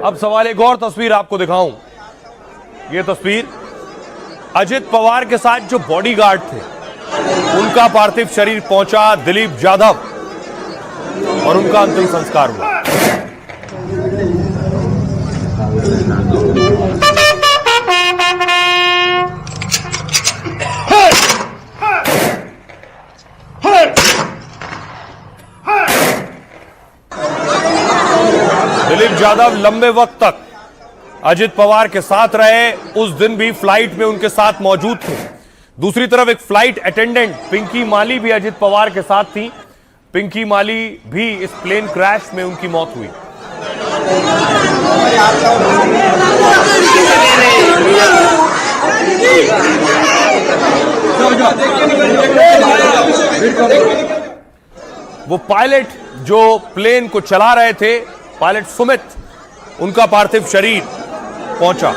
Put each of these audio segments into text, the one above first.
अब सवाल एक और तस्वीर आपको दिखाऊं। यह तस्वीर अजित पवार के साथ जो बॉडीगार्ड थे उनका पार्थिव शरीर पहुंचा दिलीप जाधव और उनका अंतिम संस्कार हुआ। दिलीप जाधव लंबे वक्त तक अजित पवार के साथ रहे, उस दिन भी फ्लाइट में उनके साथ मौजूद थे। दूसरी तरफ एक फ्लाइट अटेंडेंट पिंकी माली भी अजित पवार के साथ थी। पिंकी माली भी इस प्लेन क्रैश में उनकी मौत हुई। वो पायलट जो प्लेन को चला रहे थे, पायलट सुमित, उनका पार्थिव शरीर पहुंचा। अब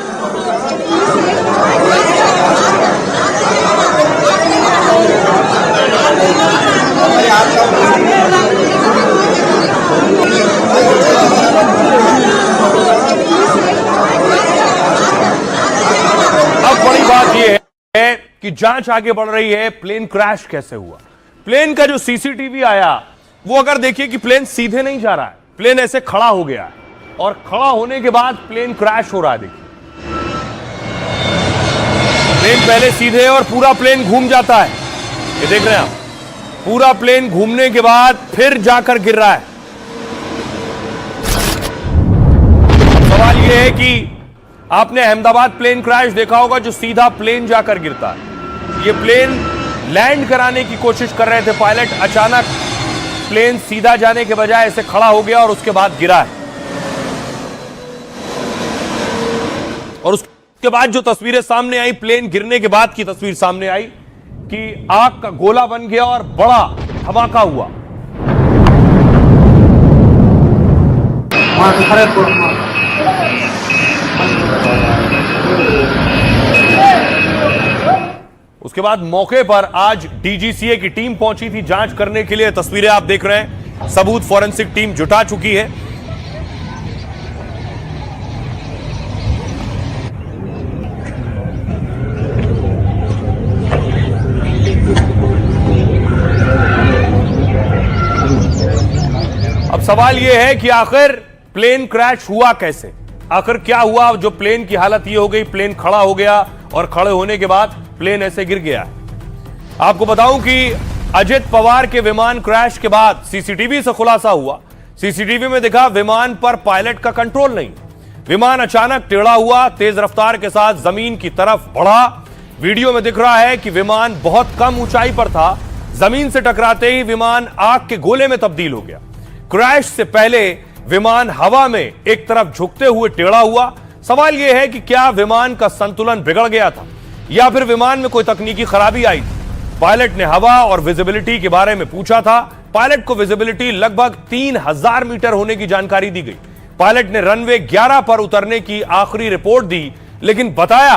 बड़ी बात यह है कि जांच आगे बढ़ रही है, प्लेन क्रैश कैसे हुआ। प्लेन का जो सीसीटीवी आया वो अगर देखिए कि प्लेन सीधे नहीं जा रहा है, प्लेन ऐसे खड़ा हो गया है और खड़ा होने के बाद प्लेन क्रैश हो रहा है। देखिए प्लेन पहले सीधे और पूरा प्लेन घूम जाता है, ये देख रहे हैं आप, पूरा प्लेन घूमने के बाद फिर जाकर गिर रहा है। सवाल यह है कि आपने अहमदाबाद प्लेन क्रैश देखा होगा जो सीधा प्लेन जाकर गिरता है। ये प्लेन लैंड कराने की कोशिश कर रहे थे पायलट, अचानक प्लेन सीधा जाने के बजाय ऐसे खड़ा हो गया और उसके बाद गिरा है। और उसके बाद जो तस्वीरें सामने आई, प्लेन गिरने के बाद की तस्वीर सामने आई कि आग का गोला बन गया और बड़ा धमाका हुआ। उसके बाद मौके पर आज डीजीसीए की टीम पहुंची थी जांच करने के लिए। तस्वीरें आप देख रहे हैं, सबूत फॉरेंसिक टीम जुटा चुकी है। अब सवाल यह है कि आखिर प्लेन क्रैश हुआ कैसे, आखिर क्या हुआ जो प्लेन की हालत यह हो गई, प्लेन खड़ा हो गया और खड़े होने के बाद प्लेन ऐसे गिर गया। आपको बताऊं कि अजित पवार के विमान क्रैश के बाद सीसीटीवी से खुलासा हुआ। सीसीटीवी में दिखा विमान पर पायलट का कंट्रोल नहीं, विमान अचानक टेढ़ा हुआ, तेज रफ्तार के साथ जमीन की तरफ बढ़ा। वीडियो में दिख रहा है कि विमान बहुत कम ऊंचाई पर था, जमीन से टकराते ही विमान आग के गोले में तब्दील हो गया। क्रैश से पहले विमान हवा में एक तरफ झुकते हुए टेढ़ा हुआ। सवाल यह है कि क्या विमान का संतुलन बिगड़ गया था या फिर विमान में कोई तकनीकी खराबी आई थी। पायलट ने हवा और विजिबिलिटी के बारे में पूछा था। पायलट को विजिबिलिटी लगभग 3000 मीटर होने की जानकारी दी गई। पायलट ने रनवे 11 पर उतरने की आखिरी रिपोर्ट दी, लेकिन बताया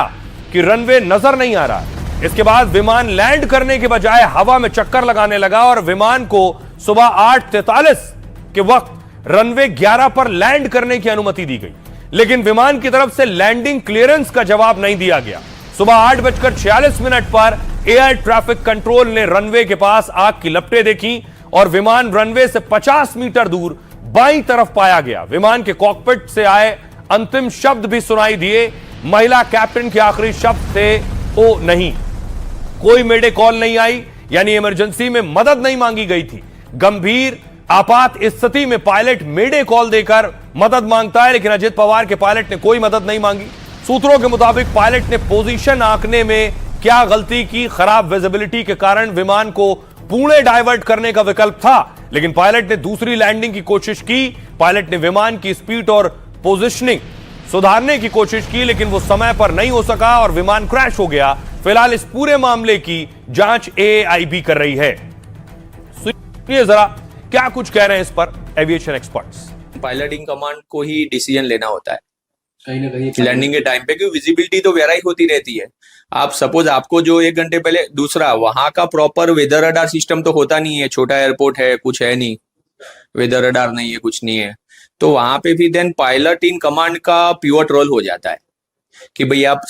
कि रनवे नजर नहीं आ रहा। इसके बाद विमान लैंड करने के बजाय हवा में चक्कर लगाने लगा और विमान को सुबह 8:43 के वक्त रनवे 11 पर लैंड करने की अनुमति दी गई, लेकिन विमान की तरफ से लैंडिंग क्लियरेंस का जवाब नहीं दिया गया। सुबह 8:46 पर एयर ट्रैफिक कंट्रोल ने रनवे के पास आग की लपटें देखी और विमान रनवे से 50 मीटर दूर बाईं तरफ पाया गया। विमान के कॉकपिट से आए अंतिम शब्द भी सुनाई दिए। महिला कैप्टन के आखिरी शब्द थे, ओ नहीं। कोई मेडे कॉल नहीं आई, यानी इमरजेंसी में मदद नहीं मांगी गई थी। गंभीर आपात स्थिति में पायलट मेडे कॉल देकर मदद मांगता है, लेकिन अजित पवार के पायलट ने कोई मदद नहीं मांगी। सूत्रों के मुताबिक पायलट ने पोजीशन आंकने में क्या गलती की, खराब विजिबिलिटी के कारण विमान को पुणे डाइवर्ट करने का विकल्प था, लेकिन पायलट ने दूसरी लैंडिंग की कोशिश की। पायलट ने विमान की स्पीड और पोजीशनिंग सुधारने की कोशिश की, लेकिन वो समय पर नहीं हो सका और विमान क्रैश हो गया। फिलहाल इस पूरे मामले की जांच एआईबी कर रही है। सुनिए जरा क्या कुछ कह रहे हैं इस पर एविएशन एक्सपर्ट्स। पायलटिंग कमांड को ही डिसीजन लेना होता है कहीं ना कहीं लैंडिंग के टाइम पे, क्योंकि विजिबिलिटी तो वेराई होती रहती है। आप सपोज आपको जो 1 घंटे पहले, दूसरा वहां का प्रॉपर वेदर रडार सिस्टम तो होता नहीं है, छोटा एयरपोर्ट है, कुछ है नहीं, वेदर रडार नहीं है, कुछ नहीं है, तो वहां पे भी देन पायलट इन कमांड का पिवट रोल हो जाता है कि भाई आप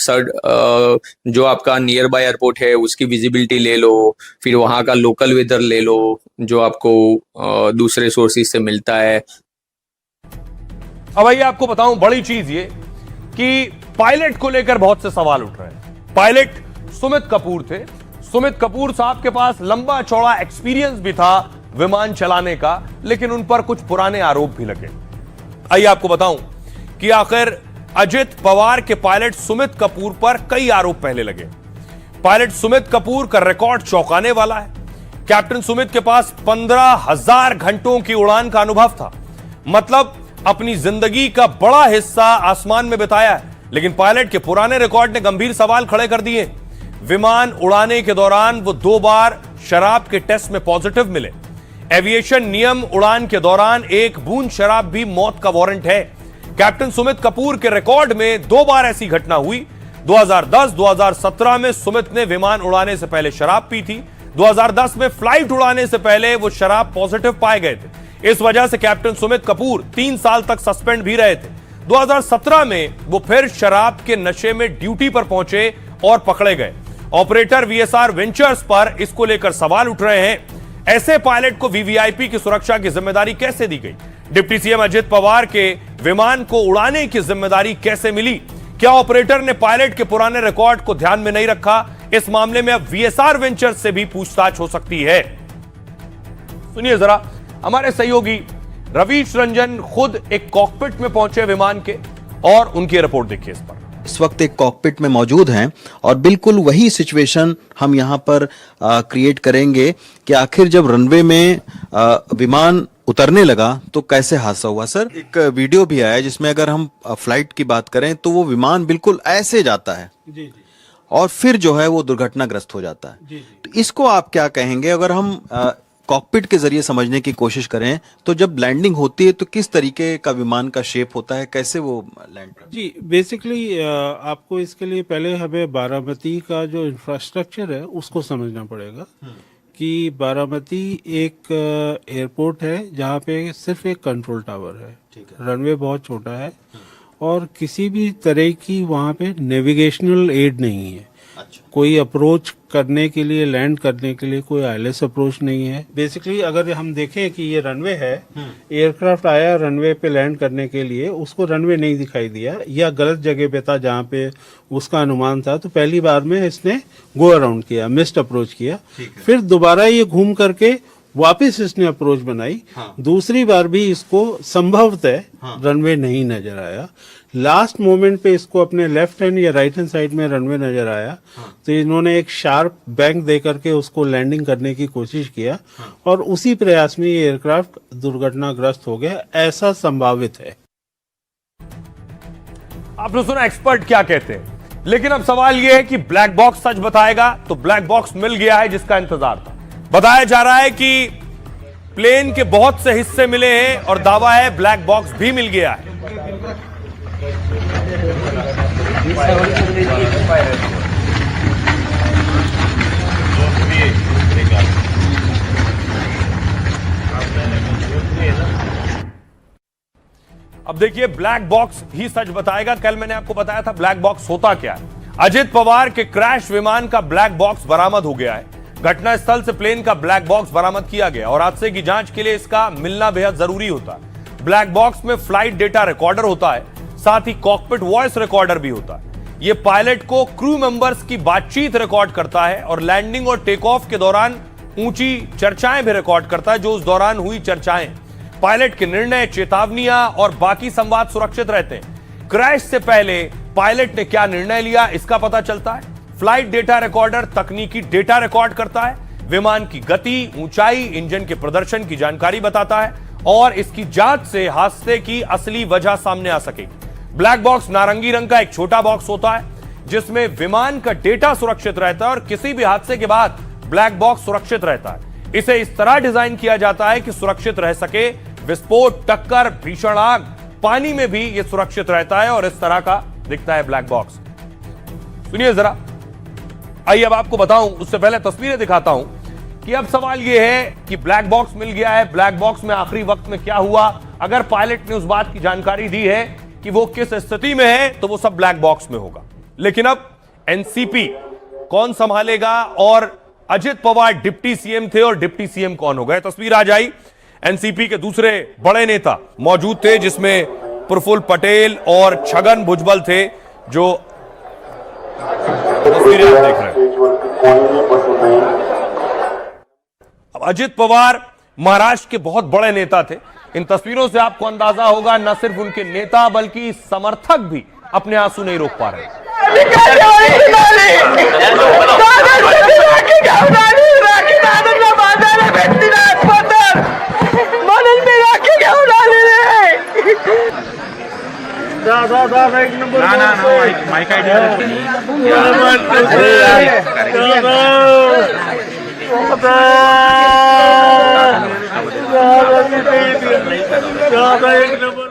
जो आपका नियर बाय एयरपोर्ट है उसकी विजिबिलिटी ले लो, फिर वहां का लोकल वेदर ले लो जो आपको दूसरे सोर्सेज से मिलता है। अब आइए आपको बताऊं बड़ी चीज ये कि पायलट को लेकर बहुत से सवाल उठ रहे हैं। पायलट सुमित कपूर थे। सुमित कपूर साहब के पास लंबा चौड़ा एक्सपीरियंस भी था विमान चलाने का, लेकिन उन पर कुछ पुराने आरोप भी लगे। आइए आपको बताऊं कि आखिर अजित पवार के पायलट सुमित कपूर पर कई आरोप पहले लगे। पायलट सुमित कपूर का रिकॉर्ड चौंकाने वाला है। कैप्टन सुमित के पास 15,000 घंटों की उड़ान का अनुभव था, मतलब अपनी जिंदगी का बड़ा हिस्सा आसमान में बिताया है। लेकिन पायलट के पुराने रिकॉर्ड ने गंभीर सवाल खड़े कर दिए। विमान उड़ाने के दौरान वो 2 बार शराब के टेस्ट में पॉजिटिव मिले। एविएशन नियम उड़ान के दौरान 1 बूंद शराब भी मौत का वारंट है। कैप्टन सुमित कपूर के रिकॉर्ड में 2 बार ऐसी घटना हुई। 2010-2017 में सुमित ने विमान उड़ाने से पहले शराब पी थी। 2010 में फ्लाइट उड़ाने से पहले वो शराब पॉजिटिव पाए गए थे। इस वजह से कैप्टन सुमित कपूर 3 साल तक सस्पेंड भी रहे थे। 2017 में वो फिर शराब के नशे में ड्यूटी पर पहुंचे और पकड़े गए। ऑपरेटर वीएसआर वेंचर्स पर इसको लेकर सवाल उठ रहे हैं। ऐसे पायलट को वीवीआईपी की सुरक्षा की जिम्मेदारी कैसे दी गई? डिप्टी सीएम अजित पवार के विमान को उड़ाने की जिम्मेदारी कैसे मिली? क्या ऑपरेटर ने पायलट के पुराने रिकॉर्ड को ध्यान में नहीं रखा? इस मामले में अब वीएसआर वेंचर्स से भी पूछताछ हो सकती है। सुनिए जरा, हमारे सहयोगी रवीश रंजन खुद एक कॉकपिट में पहुंचे विमान के, और उनकी रिपोर्ट देखिए इस पर। इस वक्त एक कॉकपिट में मौजूद हैं और बिल्कुल वही सिचुएशन हम यहाँ पर क्रिएट करेंगे कि आखिर जब रनवे में विमान उतरने लगा तो कैसे हादसा हुआ। सर, एक वीडियो भी आया जिसमें अगर हम फ्लाइट की बात करें तो वो विमान बिल्कुल ऐसे जाता है जी, और फिर जो है वो दुर्घटनाग्रस्त हो जाता है जी। तो इसको आप क्या कहेंगे? अगर हम कॉकपिट के जरिए समझने की कोशिश करें तो जब लैंडिंग होती है तो किस तरीके का विमान का शेप होता है, कैसे वो लैंड करता है? जी, बेसिकली आपको इसके लिए पहले हमें बारामती का जो इंफ्रास्ट्रक्चर है उसको समझना पड़ेगा कि बारामती एक एयरपोर्ट है जहाँ पे सिर्फ एक कंट्रोल टावर है, रनवे बहुत छोटा है और किसी भी तरह की वहाँ पे नेविगेशनल एड नहीं है। अच्छा। कोई अप्रोच करने के लिए, लैंड करने के लिए कोई आईएलएस अप्रोच नहीं है। बेसिकली अगर हम देखें कि ये रनवे है, एयरक्राफ्ट आया रनवे पे लैंड करने के लिए, उसको रनवे नहीं दिखाई दिया या गलत जगह पे था जहाँ पे उसका अनुमान था, तो पहली बार में इसने गो अराउंड किया, मिस्ड अप्रोच किया। फिर दोबारा ये घूम करके वापस इसने अप्रोच बनाई। हाँ। दूसरी बार भी इसको संभवतः रनवे नहीं नजर आया। लास्ट मोमेंट पे इसको अपने लेफ्ट हैंड या राइट हैंड साइड में रनवे नजर आया। हाँ। तो इन्होंने एक शार्प बैंक दे करके उसको लैंडिंग करने की कोशिश किया। हाँ। और उसी प्रयास में ये एयरक्राफ्ट दुर्घटनाग्रस्त हो गया, ऐसा संभावित है। आपने सुना एक्सपर्ट क्या कहते हैं, लेकिन अब सवाल यह है कि ब्लैक बॉक्स सच बताएगा। तो ब्लैक बॉक्स मिल गया है जिसका इंतजार था। बताया जा रहा है कि प्लेन के बहुत से हिस्से मिले हैं और दावा है ब्लैक बॉक्स भी मिल गया है। अब देखिए, ब्लैक बॉक्स ही सच बताएगा। कल मैंने आपको बताया था ब्लैक बॉक्स होता क्या है। अजित पवार के क्रैश विमान का ब्लैक बॉक्स बरामद हो गया है। घटना स्थल से प्लेन का ब्लैक बॉक्स बरामद किया गया और हादसे की जांच के लिए इसका मिलना बेहद जरूरी होता है। ब्लैक बॉक्स में फ्लाइट डेटा रिकॉर्डर होता है, साथ ही कॉकपिट वॉइस रिकॉर्डर भी होता है। यह पायलट को क्रू मेंबर्स की बातचीत रिकॉर्ड करता है और लैंडिंग और टेक ऑफ के दौरान ऊंची चर्चाएं भी रिकॉर्ड करता है, जो उस दौरान हुई चर्चाएं। पायलट के निर्णय, चेतावनियां और बाकी संवाद सुरक्षित रहते हैं। क्रैश से पहले पायलट ने क्या निर्णय लिया, इसका पता चलता है। फ्लाइट डेटा रिकॉर्डर तकनीकी डेटा रिकॉर्ड करता है, विमान की गति, ऊंचाई, इंजन के प्रदर्शन की जानकारी बताता है और इसकी जांच से हादसे की असली वजह सामने आ सकेगी। ब्लैक बॉक्स नारंगी रंग का एक छोटा बॉक्स होता है। जिसमें विमान का डेटा सुरक्षित रहता है और किसी भी हादसे के बाद ब्लैक बॉक्स सुरक्षित रहता है। इसे इस तरह डिजाइन किया जाता है कि सुरक्षित रह सके। विस्फोट, टक्कर, भीषण आग, पानी में भी यह सुरक्षित रहता है और इस तरह का दिखता है ब्लैक बॉक्स। सुनिए जरा, आइए अब आपको बताऊं, उससे पहले तस्वीरें दिखाता हूं कि अब सवाल यह है कि ब्लैक बॉक्स मिल गया है, ब्लैक बॉक्स में आखिरी वक्त में क्या हुआ। अगर पायलट ने उस बात की जानकारी दी है कि वो किस स्थिति में है तो वो सब ब्लैक बॉक्स में होगा। लेकिन अब एनसीपी कौन संभालेगा और अजित पवार डिप्टी सीएम थे और डिप्टी सीएम कौन हो गए। तस्वीर आ जाई, एनसीपी के दूसरे बड़े नेता मौजूद थे जिसमें प्रफुल्ल पटेल और छगन भुजबल थे, जो तस्वीरें आप देख रहे हैं। अब अजित पवार महाराष्ट्र के बहुत बड़े नेता थे। इन तस्वीरों से आपको अंदाजा होगा न सिर्फ उनके नेता बल्कि समर्थक भी अपने आंसू नहीं रोक पा रहे। एक नंबर